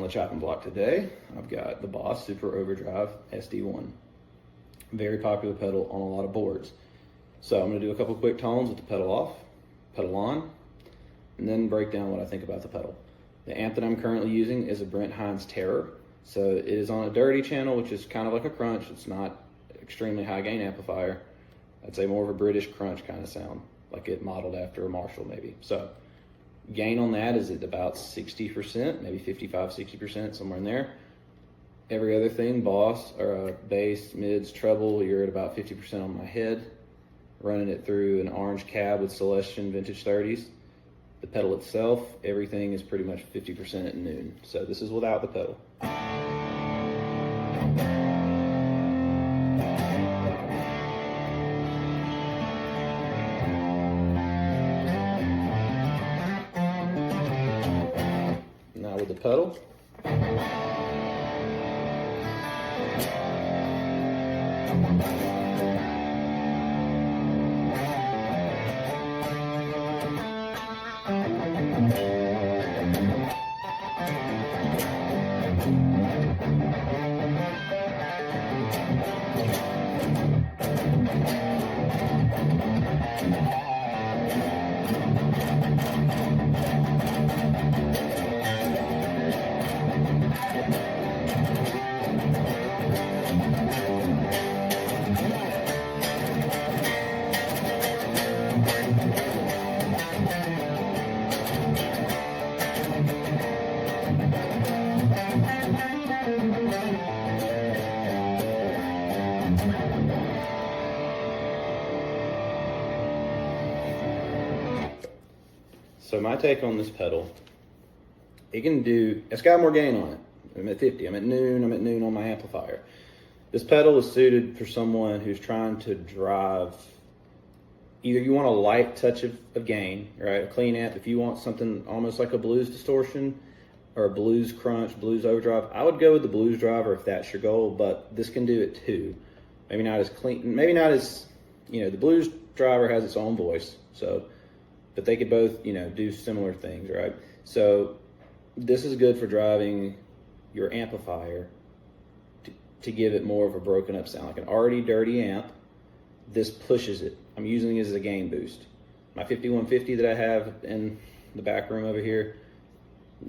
the chopping block today, I've got the Boss Super Overdrive SD1. Very popular pedal on a lot of boards. So I'm gonna do a couple quick tones with the pedal off, pedal on, and then break down what I think about the pedal. The amp that I'm currently using is a Brent Hines Terror. So it is on a dirty channel, which is kind of like a crunch. It's not extremely high gain amplifier. I'd say more of a British crunch kind of sound, like it modeled after a Marshall maybe. So gain on that is at about 60%, maybe 55, 60%, somewhere in there. Every other thing, Boss, or bass, mids, treble, you're at about 50% on my head. Running it through an orange cab with Celestion Vintage 30s. The pedal itself, everything is pretty much 50% at noon. So this is without the pedal. Now with the pedal. So my take on this pedal, it's got more gain on it. I'm at 50, I'm at noon on my amplifier. This pedal is suited for someone who's trying to drive, either you want a light touch of gain, right? A clean amp. If you want something almost like a blues distortion or a blues crunch, blues overdrive, I would go with the blues driver if that's your goal, but this can do it too. Maybe not as clean, maybe not as, the blues driver has its own voice, but they could both, do similar things, right? So this is good for driving your amplifier to give it more of a broken up sound. Like an already dirty amp, this pushes it. I'm using it as a gain boost. My 5150 that I have in the back room over here,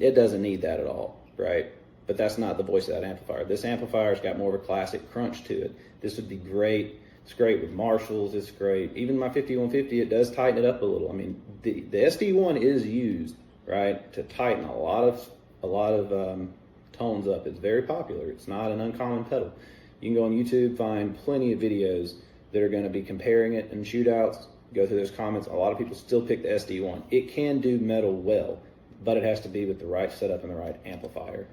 it doesn't need that at all, right? But that's not the voice of that amplifier. This amplifier's got more of a classic crunch to it. This would be great. It's great with Marshalls, it's great. Even my 5150, it does tighten it up a little. I mean, the SD1 is used, right, to tighten a lot of tones up. It's very popular. It's not an uncommon pedal. You can go on YouTube, find plenty of videos that are going to be comparing it in shootouts. Go through those comments. A lot of people still pick the SD1. It can do metal well, but it has to be with the right setup and the right amplifier.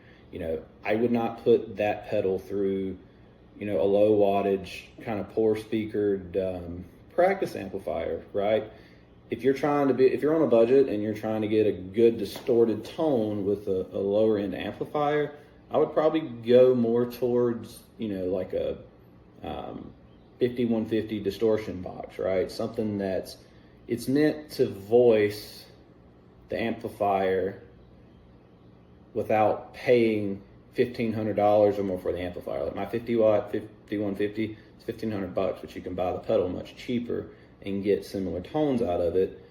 I would not put that pedal through a low wattage, kind of poor speakered practice amplifier, right? If you're on a budget and you're trying to get a good distorted tone with a lower end amplifier, I would probably go more towards, like a 5150 distortion box, right? Something it's meant to voice the amplifier without paying $1,500 or more for the amplifier. Like my 50 watt 5150, it's $1,500, but you can buy the pedal much cheaper and get similar tones out of it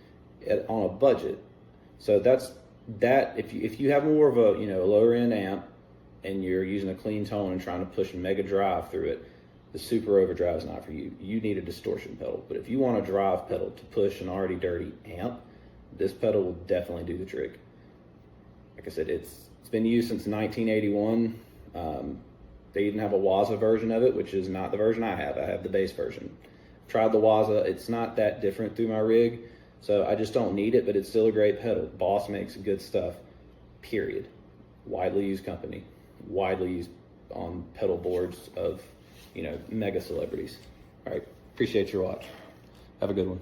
on a budget. So that's that. If you have more of a a lower end amp and you're using a clean tone and trying to push a mega drive through it, the Super Overdrive is not for you. You need a distortion pedal. But if you want a drive pedal to push an already dirty amp, this pedal will definitely do the trick. Like I said, it's been used since 1981. They even have a Waza version of it, which is not the version I have. I have the bass version. Tried the Waza. It's not that different through my rig, so I just don't need it, but it's still a great pedal. Boss makes good stuff, period. Widely used company. Widely used on pedal boards of, mega celebrities. All right, appreciate your watch. Have a good one.